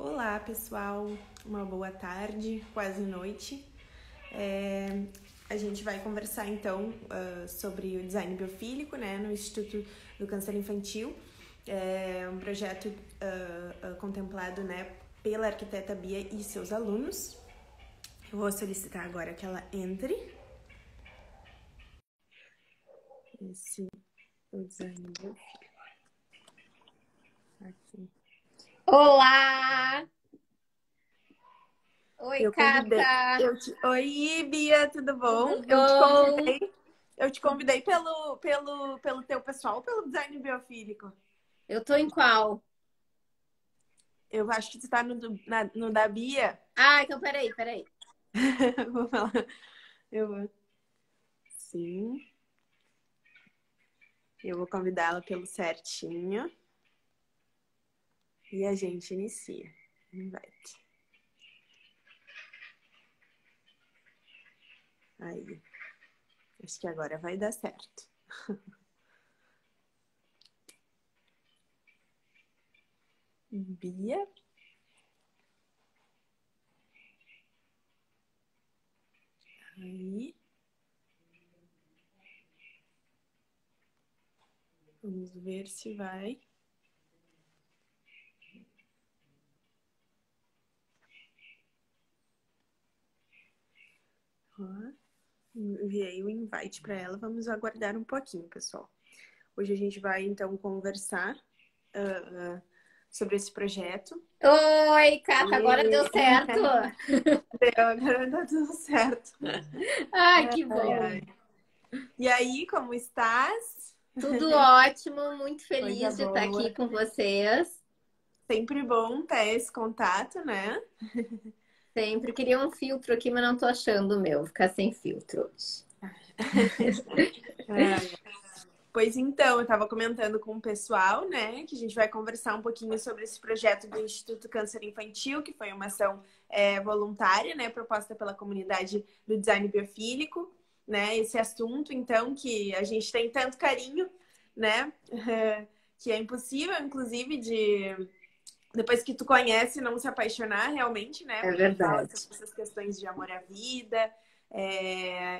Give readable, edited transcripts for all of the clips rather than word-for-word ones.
Olá, pessoal. Uma boa tarde, quase noite. A gente vai conversar, então, sobre o design biofílico, né, no Instituto do Câncer Infantil. É um projeto contemplado, né, pela arquiteta Bia e seus alunos. Eu vou solicitar agora que ela entre. Esse é o design biofílico. Aqui. Olá! Oi, Eu convidei. Cata! Oi, Bia, tudo bom? Tudo bom? Eu te convidei pelo teu pessoal, pelo design biofílico. Eu tô em qual? Eu acho que tu tá no da Bia. Ah, então peraí. Vou falar. Eu vou. Sim. Eu vou convidá-la pelo certinho. E a gente inicia. Invite. Aí. Acho que agora vai dar certo. Bia. Aí. Vamos ver se vai. Ó, enviei o invite para ela. Vamos aguardar um pouquinho, pessoal. Hoje a gente vai, então, conversar sobre esse projeto. Oi, Cata, agora deu E... certo! Agora tá tudo certo. Ai, que Ai, bom! ai. E aí, como estás? Tudo ótimo, muito Coisa feliz de estar aqui boa. com vocês. Sempre bom ter esse contato, né? Sempre queria um filtro aqui, mas não tô achando o meu. Vou ficar sem filtro hoje. É. Pois então, eu estava comentando com o pessoal, né, que a gente vai conversar um pouquinho sobre esse projeto do Instituto Câncer Infantil, que foi uma ação voluntária, né, proposta pela comunidade do design biofílico, né, esse assunto, então, que a gente tem tanto carinho, né, que é impossível, inclusive, depois que tu conhece, não se apaixonar realmente, né, É porque fala verdade. sobre essas questões de amor à vida,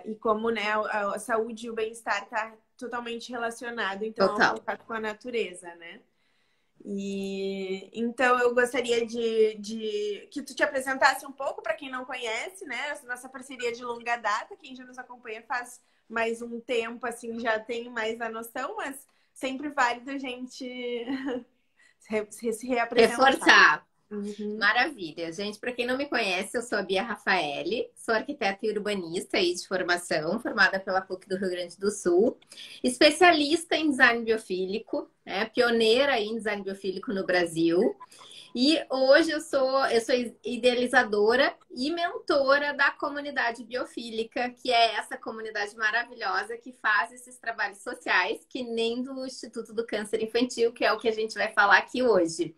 e como, né, a saúde e o bem-estar tá totalmente relacionado, então, ao Total. contato com a natureza, né? E então eu gostaria de que tu te apresentasse um pouco para quem não conhece, né? Essa nossa parceria de longa data, quem já nos acompanha faz mais um tempo, assim, já tem mais a noção, mas sempre válido a gente se reapresentar. Reforçar. Uhum. Maravilha. Gente, para quem não me conhece, eu sou a Bia Rafaeli, sou arquiteta e urbanista aí de formação, formada pela PUC do Rio Grande do Sul, especialista em design biofílico, né, pioneira em design biofílico no Brasil. E hoje eu sou idealizadora e mentora da comunidade biofílica, que é essa comunidade maravilhosa que faz esses trabalhos sociais, que nem do Instituto do Câncer Infantil, que é o que a gente vai falar aqui hoje.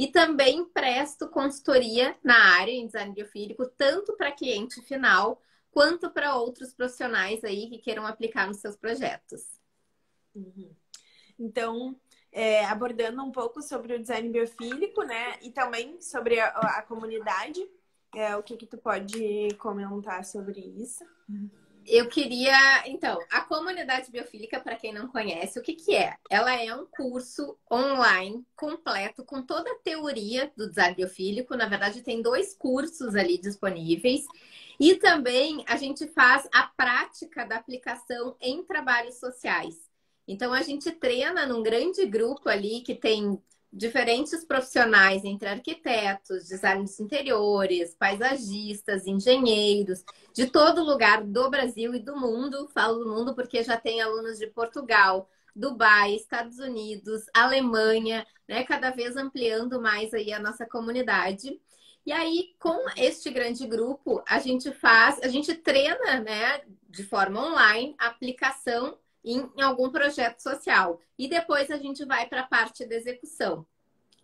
E também presto consultoria na área em design biofílico, tanto para cliente final, quanto para outros profissionais aí que queiram aplicar nos seus projetos. Uhum. Então, abordando um pouco sobre o design biofílico, né? E também sobre a comunidade, o que tu pode comentar sobre isso? Eu queria, então, a comunidade biofílica, para quem não conhece, o que que é? Ela é um curso online completo com toda a teoria do design biofílico. Na verdade, tem 2 cursos ali disponíveis. E também a gente faz a prática da aplicação em trabalhos sociais. Então, a gente treina num grande grupo ali que tem diferentes profissionais, entre arquitetos, designers de interiores, paisagistas, engenheiros de todo lugar do Brasil e do mundo. Falo do mundo porque já tem alunos de Portugal, Dubai, Estados Unidos, Alemanha, né? Cada vez ampliando mais aí a nossa comunidade. E aí, com este grande grupo, a gente treina, né, de forma online, a aplicação em algum projeto social. E depois a gente vai para a parte da execução.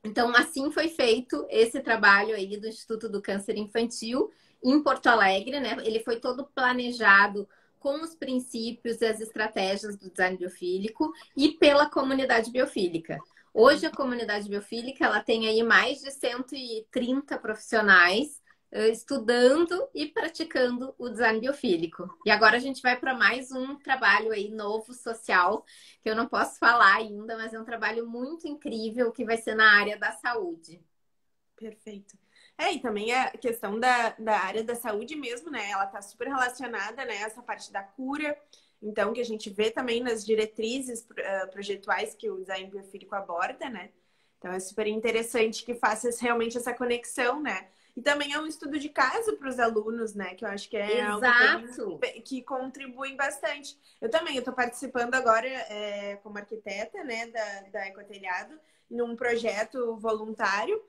Então, assim foi feito esse trabalho aí do Instituto do Câncer Infantil em Porto Alegre, né? Ele foi todo planejado com os princípios e as estratégias do design biofílico e pela comunidade biofílica. Hoje a comunidade biofílica ela tem aí mais de 130 profissionais estudando e praticando o design biofílico. E agora a gente vai para mais um trabalho aí novo, social, que eu não posso falar ainda, mas é um trabalho muito incrível que vai ser na área da saúde. Perfeito. E também a questão da área da saúde mesmo, né? Ela tá super relacionada, né? Essa parte da cura. Então, que a gente vê também nas diretrizes projetuais que o design biofílico aborda, né? Então, é super interessante que faça realmente essa conexão, né? E também é um estudo de caso para os alunos, né? Que eu acho que é algo que contribui bastante. Eu também, eu estou participando agora como arquiteta, né? Da Ecotelhado, num projeto voluntário.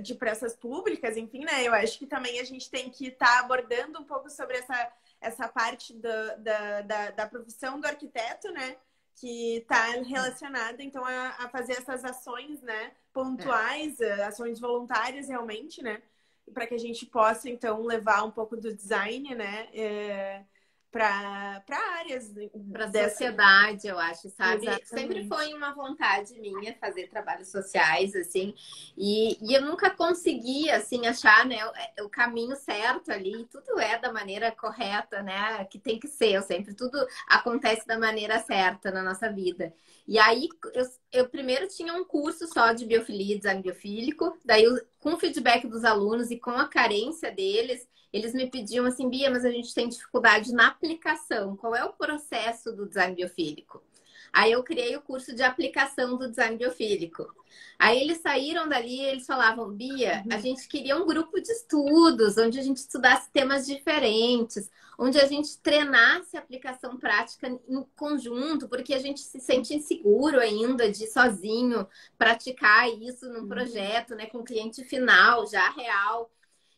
De praças públicas, enfim, né? Eu acho que também a gente tem que estar abordando um pouco sobre essa parte da profissão do arquiteto, né? Que está relacionada, então, a fazer essas ações, né? Pontuais, ações voluntárias, realmente, né? Para que a gente possa, então, levar um pouco do design, né? Para áreas para a sociedade, eu acho, sabe? Exatamente. Sempre foi uma vontade minha fazer trabalhos sociais, assim, e eu nunca consegui, assim, achar, né, o caminho certo ali. Tudo é da maneira correta, né, que tem que ser. Tudo acontece da maneira certa na nossa vida. E aí, eu primeiro tinha um curso só de biofilia e design biofílico, daí com o feedback dos alunos e com a carência deles, eles me pediam assim, Bia, mas a gente tem dificuldade na aplicação. Qual é o processo do design biofílico? Aí eu criei o curso de aplicação do design biofílico. Aí eles saíram dali e eles falavam, Bia, a gente queria um grupo de estudos, onde a gente estudasse temas diferentes, onde a gente treinasse a aplicação prática em conjunto, porque a gente se sente inseguro ainda de sozinho praticar isso num projeto, né, com cliente final, já real.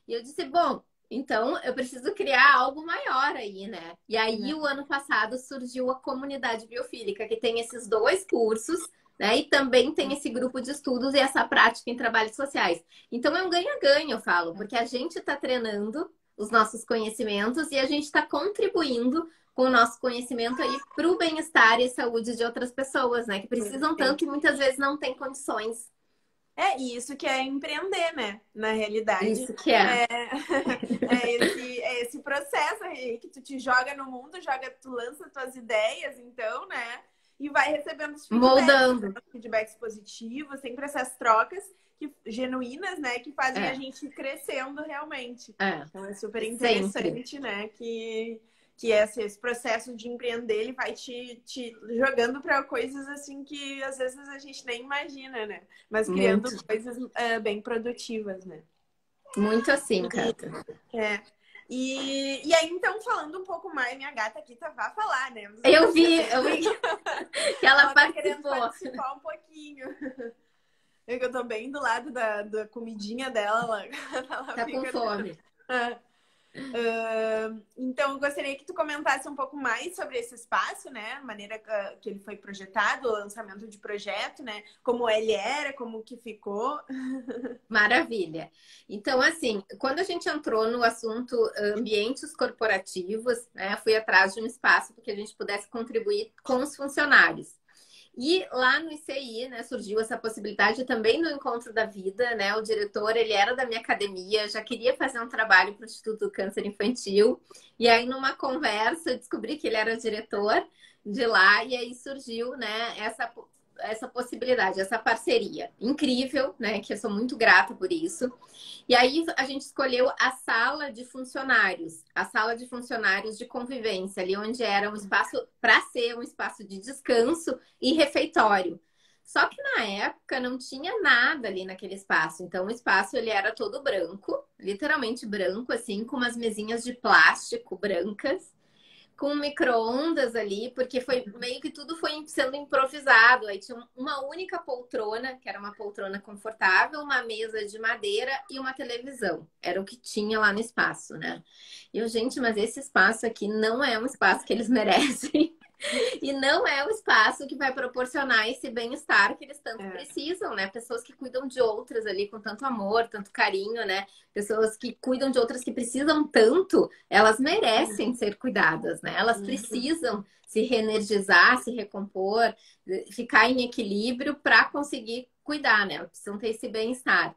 E eu disse, bom, então eu preciso criar algo maior aí, né? E aí, o ano passado surgiu a comunidade biofílica, que tem esses 2 cursos, né? E também tem esse grupo de estudos e essa prática em trabalhos sociais. Então é um ganha-ganha, eu falo, porque a gente está treinando os nossos conhecimentos e a gente está contribuindo com o nosso conhecimento aí para o bem-estar e saúde de outras pessoas, né? Que precisam tanto e muitas vezes não têm condições. E isso que é empreender, né? Na realidade. Isso que é. É esse processo aí que tu te joga no mundo, tu lança tuas ideias, então, né? E vai recebendo os feedbacks positivos, sempre essas trocas genuínas, né? Que fazem a gente ir crescendo realmente. Então é super interessante, sempre, né? Que esse processo de empreender, ele vai te jogando para coisas assim que às vezes a gente nem imagina, né? Mas criando coisas bem produtivas, né? Muito assim, Cata. E aí, então, falando um pouco mais, minha gata aqui vai falar, né? Eu vi que ela participou. Tá querendo participar um pouquinho. Eu tô bem do lado da comidinha dela. Ela tá com fome. Então, eu gostaria que tu comentasse um pouco mais sobre esse espaço, né? A maneira que ele foi projetado, o lançamento de projeto, né? Como ele era, como que ficou. Maravilha. Então, assim, quando a gente entrou no assunto ambientes corporativos, né? Fui atrás de um espaço para que a gente pudesse contribuir com os funcionários. E lá no ICI, né, surgiu essa possibilidade também no Encontro da Vida, né? O diretor, ele era da minha academia, já queria fazer um trabalho para o Instituto do Câncer Infantil. E aí, numa conversa, eu descobri que ele era diretor de lá, e aí surgiu, né, essa possibilidade, essa parceria incrível, né? Que eu sou muito grata por isso. E aí a gente escolheu a sala de funcionários de convivência, ali onde era um espaço para ser um espaço de descanso e refeitório. Só que na época não tinha nada ali naquele espaço. Então o espaço ele era todo branco, literalmente branco, assim, com umas mesinhas de plástico brancas, com micro-ondas ali, porque foi meio que tudo foi sendo improvisado. Aí tinha uma única poltrona, que era uma poltrona confortável, uma mesa de madeira e uma televisão. Era o que tinha lá no espaço, né? E eu, gente, mas esse espaço aqui não é um espaço que eles merecem. E não é o espaço que vai proporcionar esse bem-estar que eles tanto precisam, né? Pessoas que cuidam de outras ali com tanto amor, tanto carinho, né? Pessoas que cuidam de outras que precisam tanto, elas merecem ser cuidadas, né? Elas precisam se reenergizar, se recompor, ficar em equilíbrio para conseguir cuidar, né? Elas precisam ter esse bem-estar.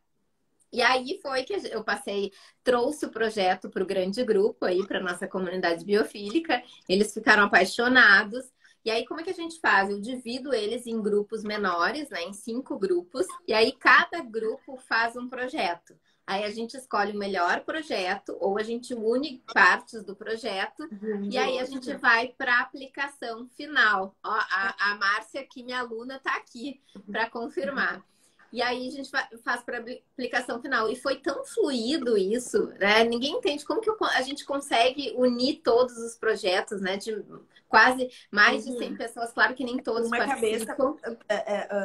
E aí foi que eu passei, trouxe o projeto para o grande grupo aí, para nossa comunidade biofílica. Eles ficaram apaixonados. E aí, como é que a gente faz? Eu divido eles em grupos menores, né? Em 5 grupos. E aí, cada grupo faz um projeto. Aí a gente escolhe o melhor projeto, ou a gente une partes do projeto, e aí a gente vai para a aplicação final. Ó, a Márcia, que minha aluna, está aqui para confirmar. E aí a gente faz para aplicação final. E foi tão fluido isso, né? Ninguém entende como que a gente consegue unir todos os projetos, né? De quase mais de 100 pessoas. Claro que nem todos participam.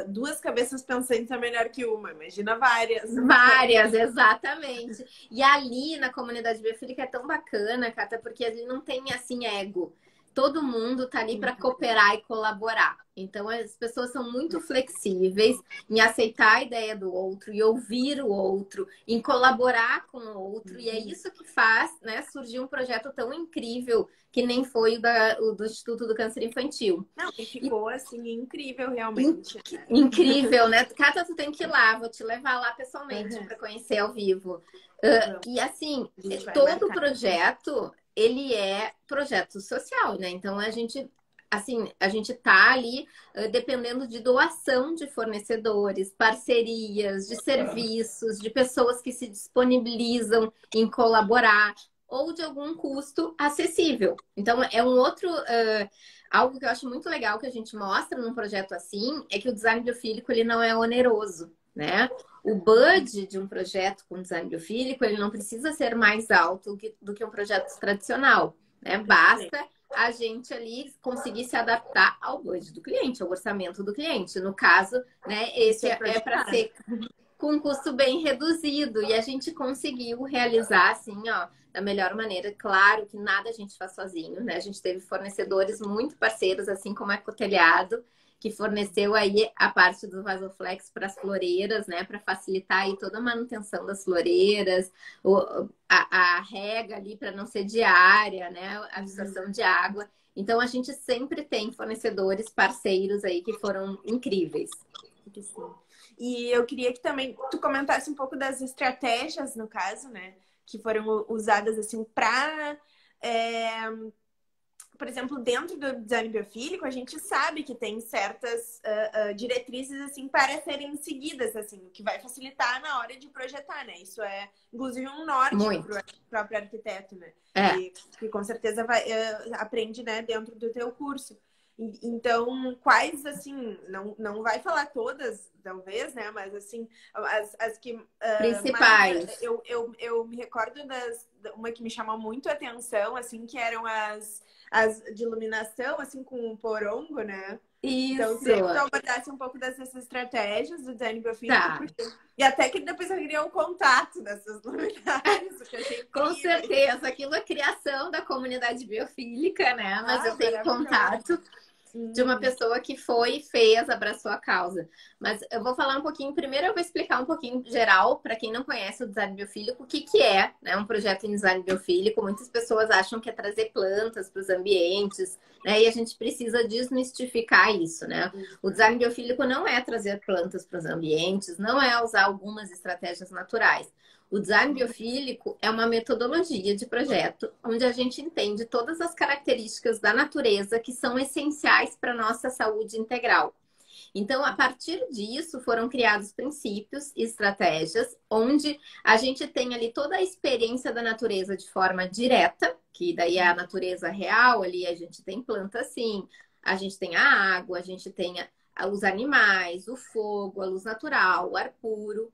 Duas cabeças pensantes é melhor que uma. Imagina várias. Várias, exatamente. E ali na comunidade biofílica é tão bacana, Cata, porque ali não tem, assim, ego. Todo mundo tá ali para cooperar e colaborar. Então, as pessoas são muito flexíveis em aceitar a ideia do outro, e ouvir o outro, em colaborar com o outro. E é isso que faz, né, surgir um projeto tão incrível que nem foi o do Instituto do Câncer Infantil. Não, e ficou, assim, incrível, realmente. Incrível, né? Cata, tu tem que ir lá, vou te levar lá pessoalmente para conhecer ao vivo. E assim, todo o projeto, ele é projeto social, né? Então, a gente tá ali dependendo de doação de fornecedores, parcerias, de serviços, de pessoas que se disponibilizam em colaborar ou de algum custo acessível. Então, é um outro... algo que eu acho muito legal que a gente mostra num projeto assim é que o design biofílico, ele não é oneroso, né? O budget de um projeto com design biofílico, ele não precisa ser mais alto do que um projeto tradicional, né? Basta a gente ali conseguir se adaptar ao budget do cliente, ao orçamento do cliente. No caso, né, esse é para ser com um custo bem reduzido. E a gente conseguiu realizar, assim, ó, da melhor maneira. Claro que nada a gente faz sozinho, né? A gente teve fornecedores muito parceiros, assim como a Ecotelhado, que forneceu aí a parte do Vasoflex para as floreiras, né? Para facilitar aí toda a manutenção das floreiras, a rega ali para não ser diária, né? A absorção de água. Então, a gente sempre tem fornecedores parceiros aí que foram incríveis. E eu queria que também tu comentasse um pouco das estratégias, no caso, né? Que foram usadas, assim, para... por exemplo, dentro do design biofílico, a gente sabe que tem certas diretrizes, assim, para serem seguidas, assim, o que vai facilitar na hora de projetar, né? Isso é, inclusive, um norte para o próprio arquiteto, né? E que com certeza aprende, né, dentro do teu curso. Então, quais, assim, não vai falar todas, talvez, né? Mas, assim, as que... principais. Eu me recordo uma que me chamou muito a atenção, assim, que eram as de iluminação, assim, com o porongo, né? Isso. Então, eu queria que tu abordasse um pouco dessas estratégias do design biofílico. Tá. E até que depois eu queria o contato dessas luminárias, que eu achei incrível. Com certeza. Aquilo é criação da comunidade biofílica, né? Mas eu tenho contato de uma pessoa que foi e fez, abraçou a causa. Mas eu vou falar um pouquinho, primeiro eu vou explicar um pouquinho geral, para quem não conhece o design biofílico, o que é, né, um projeto em design biofílico. Muitas pessoas acham que é trazer plantas para os ambientes, né, e a gente precisa desmistificar isso, né? O design biofílico não é trazer plantas para os ambientes, não é usar algumas estratégias naturais. O design biofílico é uma metodologia de projeto onde a gente entende todas as características da natureza que são essenciais para a nossa saúde integral. Então, a partir disso, foram criados princípios e estratégias onde a gente tem ali toda a experiência da natureza de forma direta, que daí é a natureza real, ali a gente tem planta sim, a gente tem a água, a gente tem os animais, o fogo, a luz natural, o ar puro.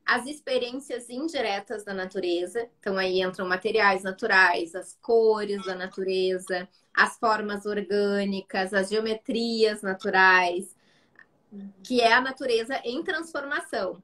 As experiências indiretas da natureza, então aí entram materiais naturais, as cores da natureza, as formas orgânicas, as geometrias naturais, que é a natureza em transformação.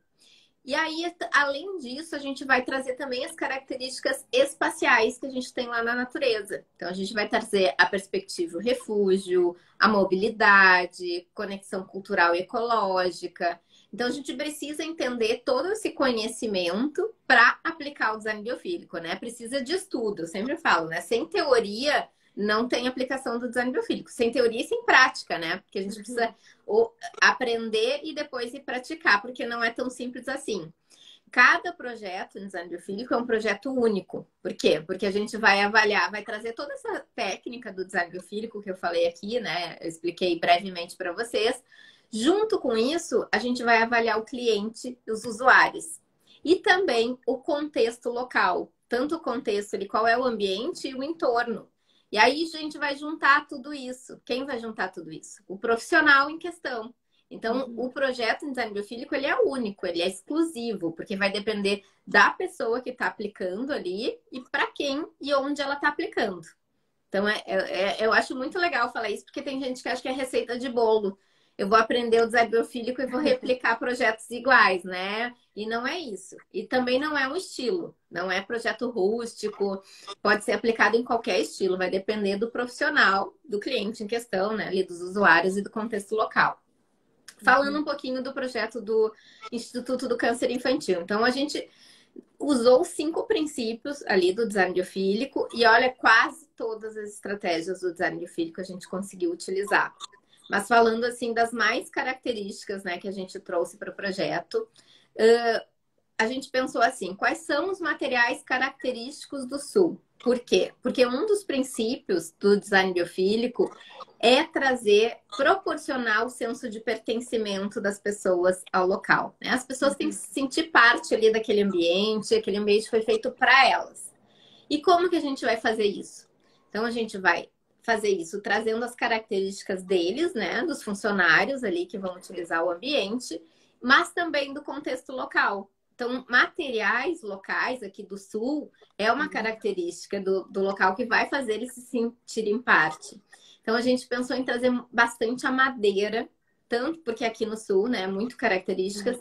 E aí, além disso, a gente vai trazer também as características espaciais que a gente tem lá na natureza. Então, a gente vai trazer a perspectiva, o refúgio, a mobilidade, conexão cultural e ecológica. Então, a gente precisa entender todo esse conhecimento para aplicar o design biofílico, né? Precisa de estudo, eu sempre falo, né? Sem teoria, não tem aplicação do design biofílico. Sem teoria e sem prática, né? Porque a gente precisa aprender e depois ir praticar, porque não é tão simples assim. Cada projeto em design biofílico é um projeto único. Por quê? Porque a gente vai avaliar, vai trazer toda essa técnica do design biofílico que eu falei aqui, né? Eu expliquei brevemente para vocês. Junto com isso, a gente vai avaliar o cliente e os usuários. E também o contexto local. Tanto o contexto, ali, qual é o ambiente e o entorno. E aí a gente vai juntar tudo isso. Quem vai juntar tudo isso? O profissional em questão. Então, o projeto em design biofílico, ele é único, ele é exclusivo, porque vai depender da pessoa que está aplicando ali e para quem e onde ela está aplicando. Então, eu acho muito legal falar isso, porque tem gente que acha que é receita de bolo. Eu vou aprender o design biofílico e vou replicar projetos iguais, né? E não é isso. E também não é um estilo. Não é projeto rústico. Pode ser aplicado em qualquer estilo. Vai depender do profissional, do cliente em questão, né? Ali dos usuários e do contexto local. Falando um pouquinho do projeto do Instituto do Câncer Infantil. Então, a gente usou 5 princípios ali do design biofílico e olha, quase todas as estratégias do design biofílico a gente conseguiu utilizar. Mas falando assim das mais características, né, que a gente trouxe para o projeto, a gente pensou assim, quais são os materiais característicos do Sul? Por quê? Porque um dos princípios do design biofílico é proporcionar o senso de pertencimento das pessoas ao local, né? As pessoas têm que se sentir parte ali daquele ambiente, aquele ambiente foi feito para elas. E como que a gente vai fazer isso? Então, a gente vai fazer isso trazendo as características deles, né? Dos funcionários ali que vão utilizar o ambiente, mas também do contexto local. Então, materiais locais aqui do Sul é uma característica do local que vai fazer eles se sentirem parte. Então, a gente pensou em trazer bastante a madeira, tanto porque aqui no Sul, né, é muito característico,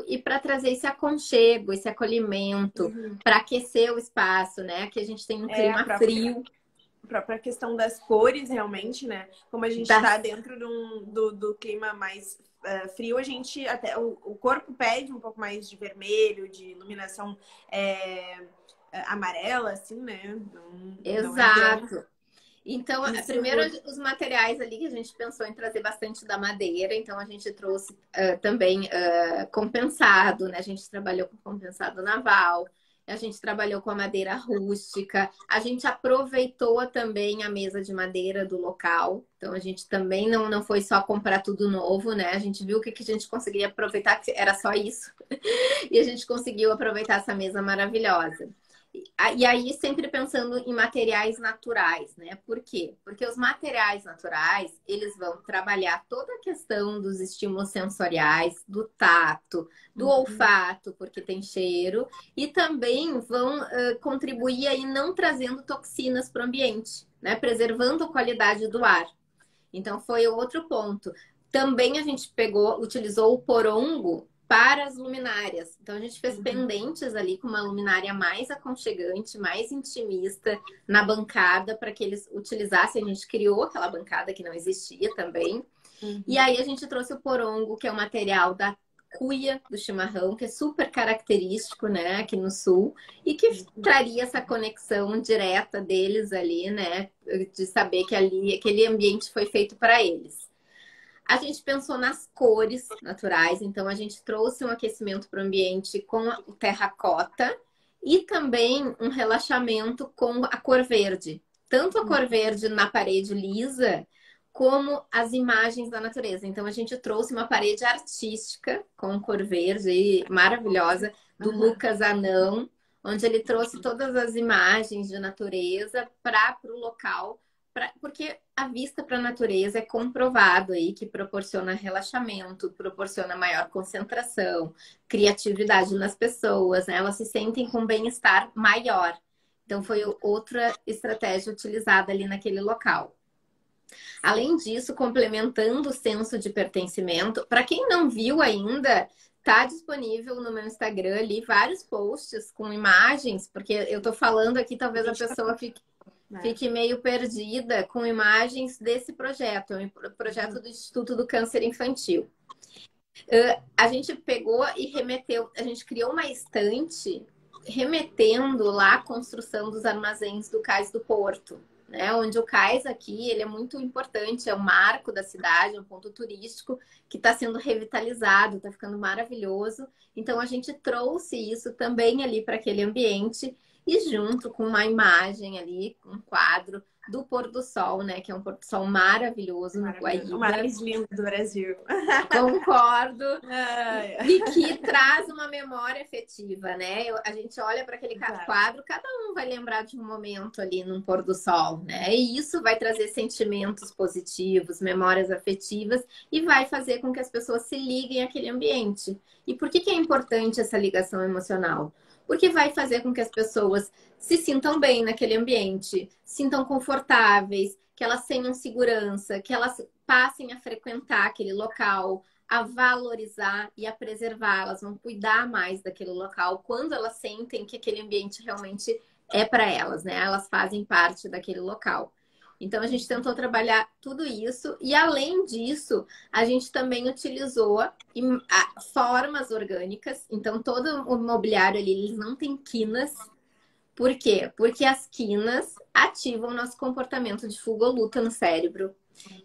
e para trazer esse aconchego, esse acolhimento, para aquecer o espaço, né? Aqui a gente tem um clima frio. A própria questão das cores, realmente, né? Como a gente está dentro do clima mais frio, a gente até o corpo pede um pouco mais de vermelho, de iluminação amarela, assim, né? Exato. Então, primeiro os materiais ali que a gente pensou em trazer bastante da madeira, então a gente trouxe também compensado, né? A gente trabalhou com compensado naval, a gente trabalhou com a madeira rústica, a gente aproveitou também a mesa de madeira do local, então a gente também não foi só comprar tudo novo, né? A gente viu o que a gente conseguiria aproveitar, que era só isso, e a gente conseguiu aproveitar essa mesa maravilhosa. E aí, sempre pensando em materiais naturais, né? Por quê? Porque os materiais naturais, eles vão trabalhar toda a questão dos estímulos sensoriais, do tato, do olfato, porque tem cheiro, e também vão contribuir aí não trazendo toxinas para o ambiente, né? Preservando a qualidade do ar. Então, foi outro ponto. Também a gente utilizou o porongo para as luminárias. Então, a gente fez pendentes ali com uma luminária mais aconchegante, mais intimista na bancada para que eles utilizassem. A gente criou aquela bancada que não existia também. E aí, a gente trouxe o porongo, que é o material da cuia do chimarrão, que é super característico, né, aqui no Sul, e que traria essa conexão direta deles ali, né, de saber que ali aquele ambiente foi feito para eles. A gente pensou nas cores naturais, então a gente trouxe um aquecimento para o ambiente com o terracota e também um relaxamento com a cor verde. Tanto a cor verde na parede lisa, como as imagens da natureza. Então a gente trouxe uma parede artística com cor verde maravilhosa do Lucas Anão, onde ele trouxe todas as imagens de natureza para o local. Porque a vista para a natureza é comprovado aí que proporciona relaxamento, proporciona maior concentração, criatividade nas pessoas, né? Elas se sentem com bem-estar maior. Então, foi outra estratégia utilizada ali naquele local. Além disso, complementando o senso de pertencimento, para quem não viu ainda, tá disponível no meu Instagram ali vários posts com imagens, porque eu tô falando aqui, talvez a pessoa fique meio perdida com imagens desse projeto, é um projeto do Instituto do Câncer Infantil. A gente pegou e remeteu, a gente criou uma estante remetendo lá à construção dos armazéns do Cais do Porto, né? Onde o cais aqui, ele é muito importante, é um marco da cidade, é um ponto turístico que está sendo revitalizado, está ficando maravilhoso. Então a gente trouxe isso também ali para aquele ambiente e junto com uma imagem ali, um quadro do pôr do sol, né? Que é um pôr do sol maravilhoso no Guaíba. O mais lindo do Brasil. Concordo. E que traz uma memória afetiva, né? A gente olha para aquele quadro, cada um vai lembrar de um momento ali num pôr do sol, né? E isso vai trazer sentimentos positivos, memórias afetivas e vai fazer com que as pessoas se liguem àquele ambiente. E por que é importante essa ligação emocional? Porque vai fazer com que as pessoas se sintam bem naquele ambiente, sintam confortáveis, que elas tenham segurança, que elas passem a frequentar aquele local, a valorizar e a preservar. Elas vão cuidar mais daquele local quando elas sentem que aquele ambiente realmente é para elas, né? Elas fazem parte daquele local. Então, a gente tentou trabalhar tudo isso e, além disso, a gente também utilizou formas orgânicas. Então, todo o mobiliário ali, eles não têm quinas. Por quê? Porque as quinas ativam o nosso comportamento de fuga ou luta no cérebro.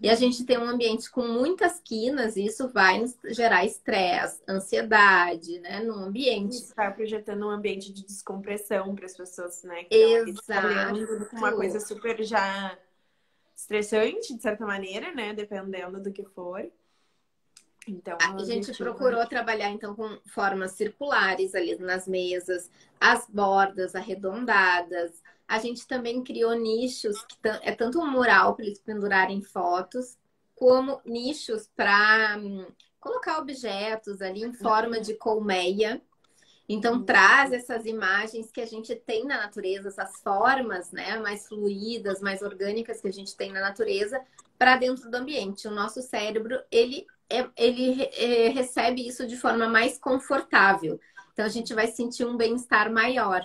E a gente tem um ambiente com muitas quinas e isso vai nos gerar estresse, ansiedade, né? No ambiente. Isso está projetando um ambiente de descompressão para as pessoas, né? Que Exato. Trabalhando com uma coisa super já estressante, de certa maneira, né? Dependendo do que for. Então, a gente procurou trabalhar então com formas circulares ali nas mesas, as bordas arredondadas. A gente também criou nichos, que é tanto um mural para eles pendurarem fotos, como nichos para colocar objetos ali em forma de colmeia. Então, traz essas imagens que a gente tem na natureza, essas formas, né, mais fluídas, mais orgânicas que a gente tem na natureza, para dentro do ambiente. O nosso cérebro, ele recebe isso de forma mais confortável. Então, a gente vai sentir um bem-estar maior.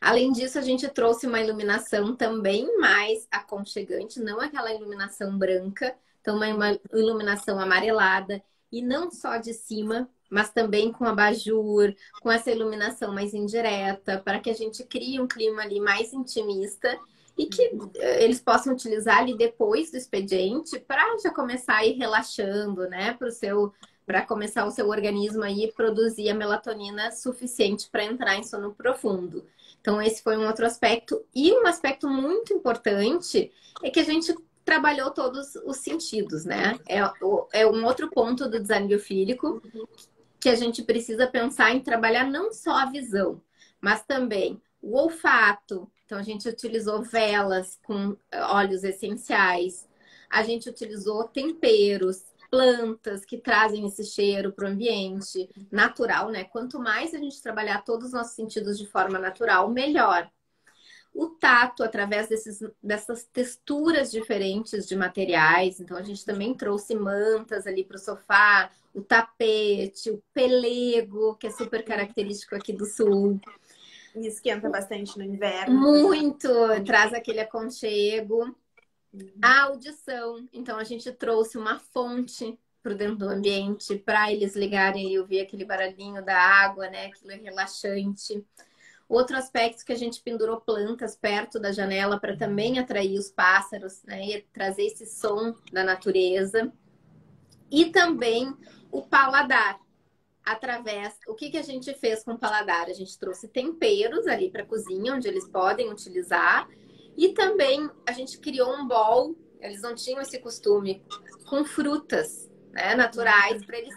Além disso, a gente trouxe uma iluminação também mais aconchegante, não aquela iluminação branca, então uma iluminação amarelada, e não só de cima, mas também com abajur, com essa iluminação mais indireta, para que a gente crie um clima ali mais intimista e que eles possam utilizar ali depois do expediente para já começar a ir relaxando, né? Para começar o seu organismo aí produzir a melatonina suficiente para entrar em sono profundo. Então, esse foi um outro aspecto. E um aspecto muito importante é que a gente trabalhou todos os sentidos, né? É um outro ponto do design biofílico que a gente precisa pensar em trabalhar não só a visão, mas também o olfato. Então, a gente utilizou velas com óleos essenciais. A gente utilizou temperos, plantas que trazem esse cheiro para o ambiente natural, né? Quanto mais a gente trabalhar todos os nossos sentidos de forma natural, melhor. O tato, através dessas texturas diferentes de materiais. Então, a gente também trouxe mantas ali para o sofá, o tapete, o pelego, que é super característico aqui do sul. E esquenta bastante no inverno. Muito! Traz aquele aconchego. A audição. Então, a gente trouxe uma fonte para dentro do ambiente para eles ligarem e ouvir aquele barulhinho da água, né? Aquilo é relaxante. Outro aspecto que a gente pendurou plantas perto da janela para também atrair os pássaros, né? E trazer esse som da natureza. E também o paladar. O que a gente fez com o paladar? A gente trouxe temperos ali para a cozinha, onde eles podem utilizar. E também a gente criou um bowl, eles não tinham esse costume, com frutas, né, naturais, para eles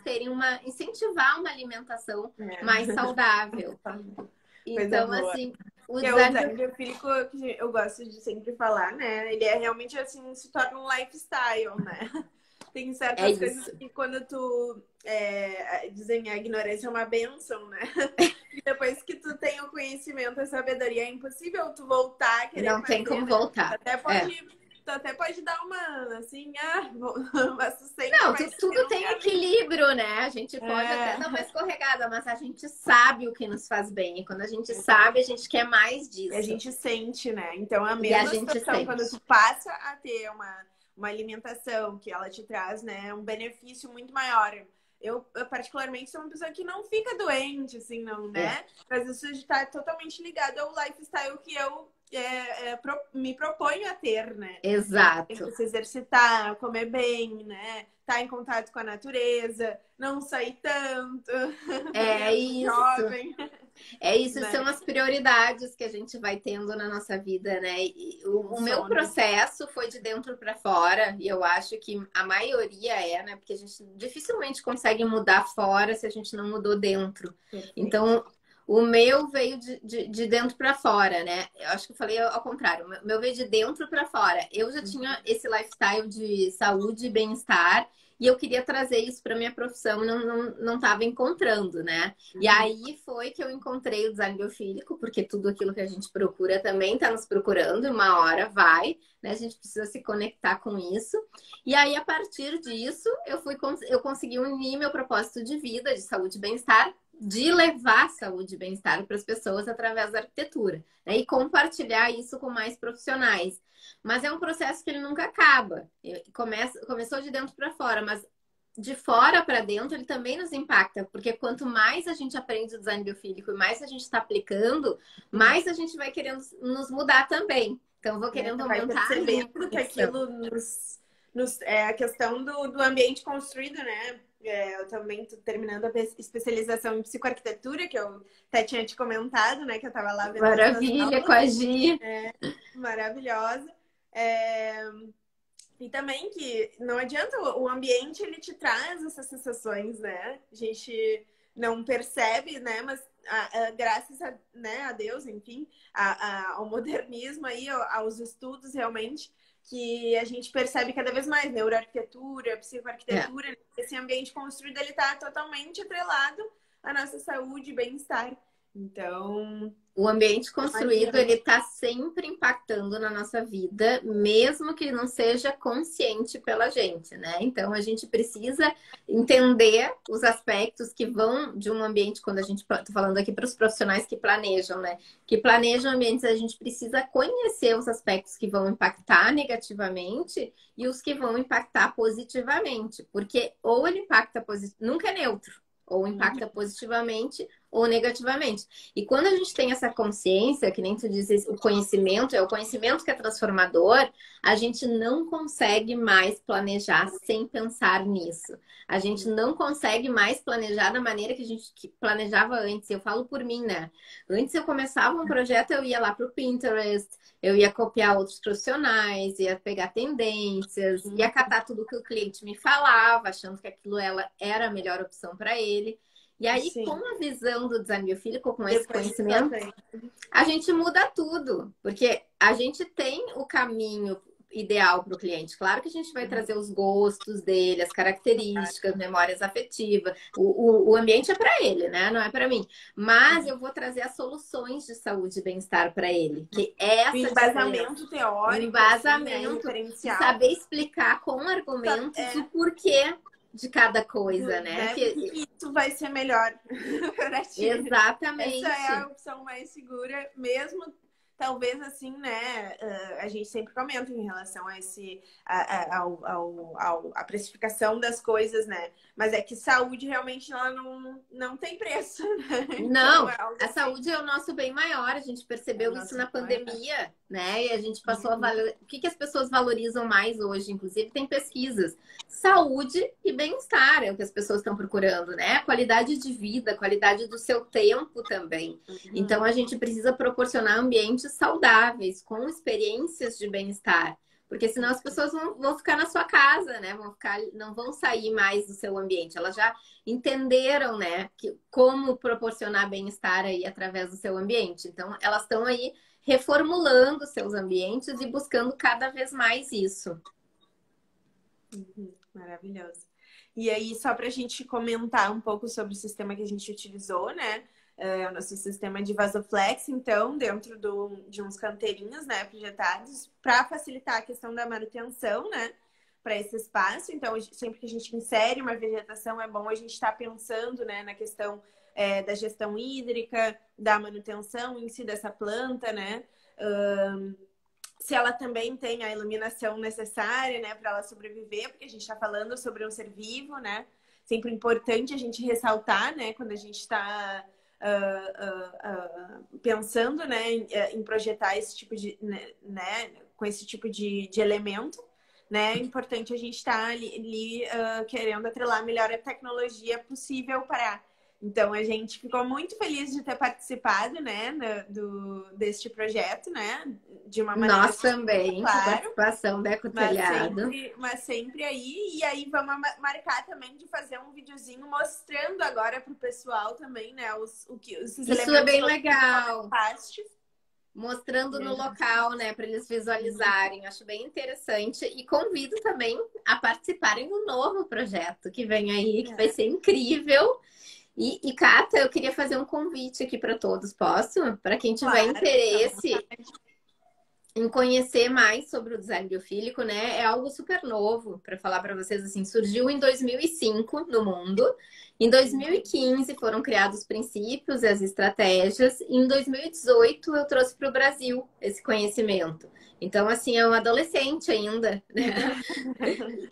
incentivar uma alimentação mais saudável. Então, assim, o design biofílico, eu gosto de sempre falar, né? Ele é realmente assim, se torna um lifestyle, né? Tem certas coisas que quando tu dizem a ignorância é uma bênção, né? E depois que tu tem o conhecimento, a sabedoria, é impossível tu voltar a querer Não tem como voltar. Até pode tu até pode dar uma, assim, uma sucenta, Não, mas tudo tem equilíbrio, né? A gente pode até dar uma escorregada, mas a gente sabe o que nos faz bem. E quando a gente sabe, a gente quer mais e a disso. gente sente, né? Então, a E a mesma gente situação, quando sente. tu passa a ter uma alimentação que ela te traz, né, um benefício muito maior. Eu particularmente, sou uma pessoa que não fica doente, assim, não, É, né? Mas isso está totalmente ligado ao lifestyle que eu me proponho a ter, né? exato. Se exercitar, comer bem, né? Estar em contato com a natureza, não sair tanto, É isso. jovem, É isso, né? são as prioridades que a gente vai tendo na nossa vida, né? E Um o meu sono. processo foi de dentro para fora, e eu acho que a maioria é, né? Porque a gente dificilmente consegue mudar fora se a gente não mudou dentro. Perfeito. Então, o meu veio de dentro para fora, né? Eu acho que eu falei ao contrário. O meu veio de dentro para fora. Eu já tinha esse lifestyle de saúde e bem-estar. E eu queria trazer isso para minha profissão, não estava encontrando, né? E aí foi que eu encontrei o design biofílico, porque tudo aquilo que a gente procura também está nos procurando, uma hora vai, né? A gente precisa se conectar com isso. E aí, a partir disso, eu consegui unir meu propósito de vida, de saúde e bem-estar, de levar saúde e bem-estar para as pessoas através da arquitetura, né? E compartilhar isso com mais profissionais. Mas é um processo que ele nunca acaba. Começou de dentro para fora, mas de fora para dentro ele também nos impacta, porque quanto mais a gente aprende o design biofílico e mais a gente está aplicando, mais a gente vai querendo nos mudar também. Então, vou querendo Vai aumentar a minha percebendo que conexão. aquilo é a questão do ambiente construído, né? Eu também estou terminando a especialização em psicoarquitetura, que eu até tinha te comentado, né? Que eu estava lá vendo as tuas Maravilha com aulas. a Gi. Maravilhosa. É, E também que não adianta, o ambiente ele te traz essas sensações, né? A gente não percebe, né? Mas graças né, a Deus, enfim, ao modernismo aí, aos estudos realmente, que a gente percebe cada vez mais neuroarquitetura, É. psicoarquitetura, esse ambiente construído ele está totalmente atrelado à nossa saúde e bem-estar. Então, O ambiente não construído, ele adianta. está sempre impactando na nossa vida, mesmo que não seja consciente pela gente, né? Então, a gente precisa entender os aspectos que vão de um ambiente, quando a gente, tô falando aqui para os profissionais que planejam, né? Que planejam ambientes, a gente precisa conhecer os aspectos que vão impactar negativamente e os que vão impactar positivamente, porque ou ele impacta nunca é neutro, ou impacta positivamente ou negativamente. E quando a gente tem essa consciência, que nem tu dizes, o conhecimento, é o conhecimento que é transformador, a gente não consegue mais planejar sem pensar nisso. A gente não consegue mais planejar da maneira que a gente planejava antes. Eu falo por mim, né? Antes eu começava um projeto, eu ia lá para o Pinterest, eu ia copiar outros profissionais, ia pegar tendências, ia catar tudo que o cliente me falava, achando que aquilo era a melhor opção para ele. E aí, com Sim. a visão do design biofílico, com esse Depois que tu conhecimento, aprende. a gente muda tudo, porque a gente tem o caminho ideal para o cliente. Claro que a gente vai trazer os gostos dele, as características, memórias afetivas. O ambiente é para ele, né? Não é para mim. Mas eu vou trazer as soluções de saúde e bem-estar para ele, que é O essa diferença. embasamento O teórico, assim, né? embasamento e Referencial. saber explicar com argumentos o É, porquê de cada coisa, né? né? Por que que isso vai ser melhor para ti? Essa é a Exatamente. opção mais segura, mesmo talvez assim, né? A gente sempre comenta em relação a a precificação das coisas, né? Mas é que saúde realmente ela não tem preço, né? Então Não, é algo a assim, saúde é o nosso bem maior. A gente é o percebeu isso nosso na maior. pandemia, né? E a gente passou a valorizar. O que que as pessoas valorizam mais hoje? Inclusive, tem pesquisas. Saúde e bem-estar é o que as pessoas estão procurando, né? Qualidade de vida, qualidade do seu tempo também. Então, a gente precisa proporcionar ambientes saudáveis, com experiências de bem-estar. Porque senão as pessoas vão ficar na sua casa, né? Não vão sair mais do seu ambiente. Elas já entenderam, né, como proporcionar bem-estar aí através do seu ambiente. Então, elas estão aí reformulando seus ambientes e buscando cada vez mais isso. Maravilhoso. E aí, só para a gente comentar um pouco sobre o sistema que a gente utilizou, né? o nosso sistema de Vasoflex, então, dentro de uns canteirinhos, né, projetados, para facilitar a questão da manutenção, né, para esse espaço. Então, sempre que a gente insere uma vegetação, é bom a gente estar pensando, né, na questão da gestão hídrica, da manutenção em si dessa planta, né? Se ela também tem a iluminação necessária, né, para ela sobreviver, porque a gente está falando sobre um ser vivo, né? Sempre importante a gente ressaltar, né, quando a gente está pensando, né, em projetar esse tipo de, né, com esse tipo de elemento, né? É importante a gente estar ali querendo atrelar a melhor tecnologia possível para. Então, a gente ficou muito feliz de ter participado, né, deste projeto, né, de uma maneira... Nós também, claro, com participação da Ecotelhado. Mas sempre aí, e aí vamos marcar também de fazer um videozinho mostrando agora para o pessoal também, né, esses Isso elementos... Isso é bem legal. Fantásticos. Mostrando no local, né, para eles visualizarem. Acho bem interessante. E convido também a participarem do novo projeto que vem aí, que vai ser incrível. E Cata, eu queria fazer um convite aqui para todos, posso? Para quem tiver interesse em conhecer mais sobre o design biofílico, né? É algo super novo, para falar para vocês assim, surgiu em 2005 no mundo. Em 2015 foram criados os princípios e as estratégias. E em 2018 eu trouxe para o Brasil esse conhecimento. Então, assim, é um adolescente ainda, né?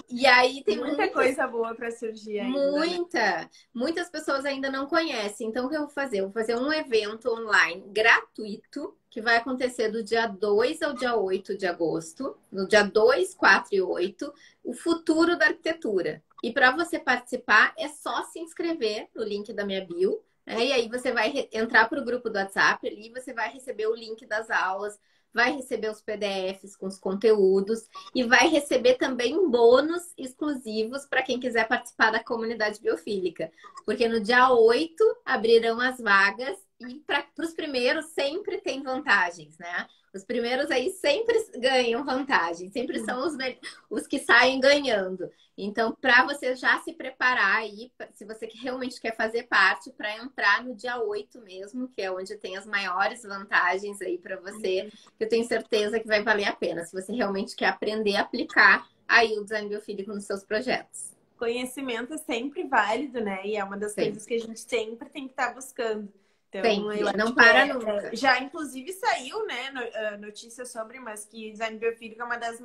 E aí tem muita coisa boa para surgir ainda. Muitas pessoas ainda não conhecem. Então, o que eu vou fazer? Eu vou fazer um evento online gratuito que vai acontecer do dia 2 ao dia 8 de agosto. No dia 2, 4 e 8, o futuro da arquitetura. E para você participar, é só se inscrever no link da minha bio. Né? E aí você vai entrar para o grupo do WhatsApp ali, você vai receber o link das aulas, vai receber os PDFs com os conteúdos e vai receber também bônus exclusivos para quem quiser participar da comunidade biofílica. Porque no dia 8 abrirão as vagas e para os primeiros sempre tem vantagens, né? Os primeiros aí sempre ganham vantagem, sempre são os que saem ganhando. Então, para você já se preparar aí, se você realmente quer fazer parte, para entrar no dia 8 mesmo, que é onde tem as maiores vantagens aí para você, que eu tenho certeza que vai valer a pena, se você realmente quer aprender a aplicar aí o design biofílico nos seus projetos. Conhecimento é sempre válido, né? E é uma das coisas que a gente sempre tem que estar buscando. Então, eu não para nunca. Já, inclusive, saiu, né, notícias sobre, mas que design biofílico é uma das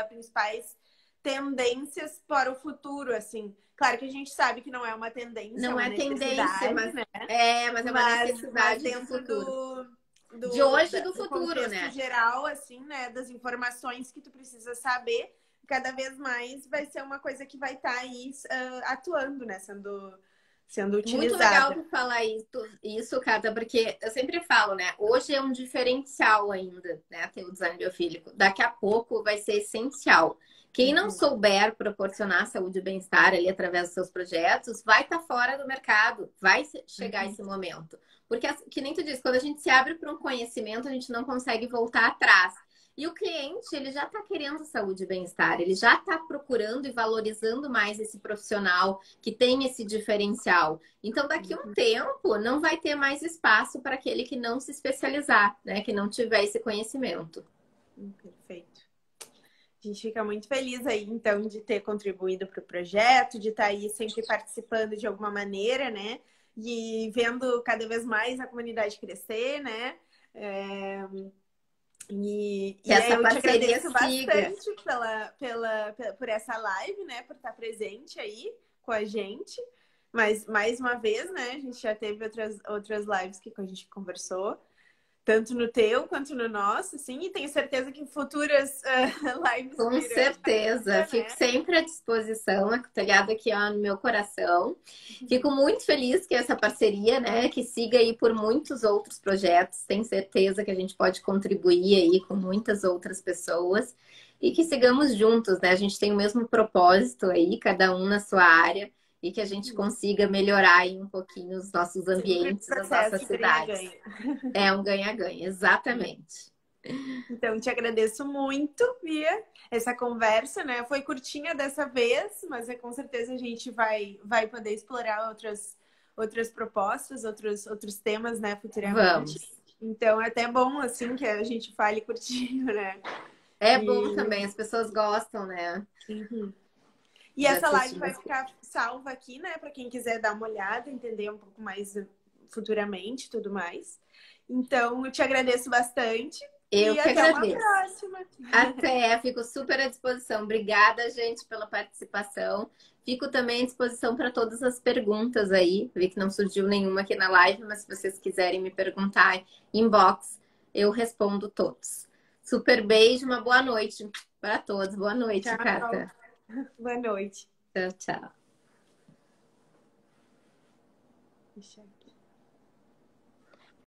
principais tendências para o futuro, assim. Claro que a gente sabe que não é uma tendência, não é tendência, mas né? Mas é uma necessidade dentro de hoje e do futuro, né? Geral, assim, né, das informações que tu precisa saber, cada vez mais vai ser uma coisa que vai estar aí atuando, né, sendo utilizada. Muito legal tu falar isso, Cata, porque eu sempre falo, né? Hoje é um diferencial ainda, né? Ter o design biofílico. Daqui a pouco vai ser essencial. Quem não souber proporcionar saúde e bem-estar ali através dos seus projetos, vai estar fora do mercado, vai chegar esse momento. Porque, que nem tu disse, quando a gente se abre para um conhecimento, a gente não consegue voltar atrás. E o cliente, ele já está querendo saúde e bem-estar, ele já está procurando e valorizando mais esse profissional que tem esse diferencial. Então, daqui a um tempo, não vai ter mais espaço para aquele que não se especializar, né? Que não tiver esse conhecimento. Perfeito. A gente fica muito feliz aí, então, de ter contribuído para o projeto, de estar aí sempre participando de alguma maneira, né? E vendo cada vez mais a comunidade crescer, né? E essa eu te agradeço siga. bastante por essa live, né? Por estar presente aí com a gente. Mas, mais uma vez, né? A gente já teve outras lives que a gente conversou. Tanto no teu quanto no nosso, assim. E tenho certeza que futuras lives... Com certeza. Fico sempre à disposição. Tá ligado aqui, ó, no meu coração. Fico muito feliz que essa parceria, né? Que siga aí por muitos outros projetos. Tenho certeza que a gente pode contribuir aí com muitas outras pessoas. E que sigamos juntos, né? A gente tem o mesmo propósito aí, cada um na sua área. E que a gente consiga melhorar aí um pouquinho os nossos ambientes, as nossas cidades. Ganha. É um ganha-ganha, exatamente. Então, te agradeço muito, Bia, essa conversa, né? Foi curtinha dessa vez, mas com certeza a gente vai poder explorar outras propostas, outros temas, né, futuramente. Vamos. Então é até bom, assim, que a gente fale curtinho, né? É bom E, também, as pessoas gostam, né? uhum. E De essa live assistir. vai ficar salva aqui, né, para quem quiser dar uma olhada, entender um pouco mais futuramente, tudo mais. Então, eu te agradeço bastante Eu e que até uma agradeço. próxima. Até, fico super à disposição. Obrigada, gente, pela participação. Fico também à disposição para todas as perguntas aí. Vi que não surgiu nenhuma aqui na live, mas se vocês quiserem me perguntar, inbox, eu respondo todos. Super beijo, uma boa noite para todos. Boa noite, Tchau. Cata. Boa noite. Tchau, tchau. Deixa aqui.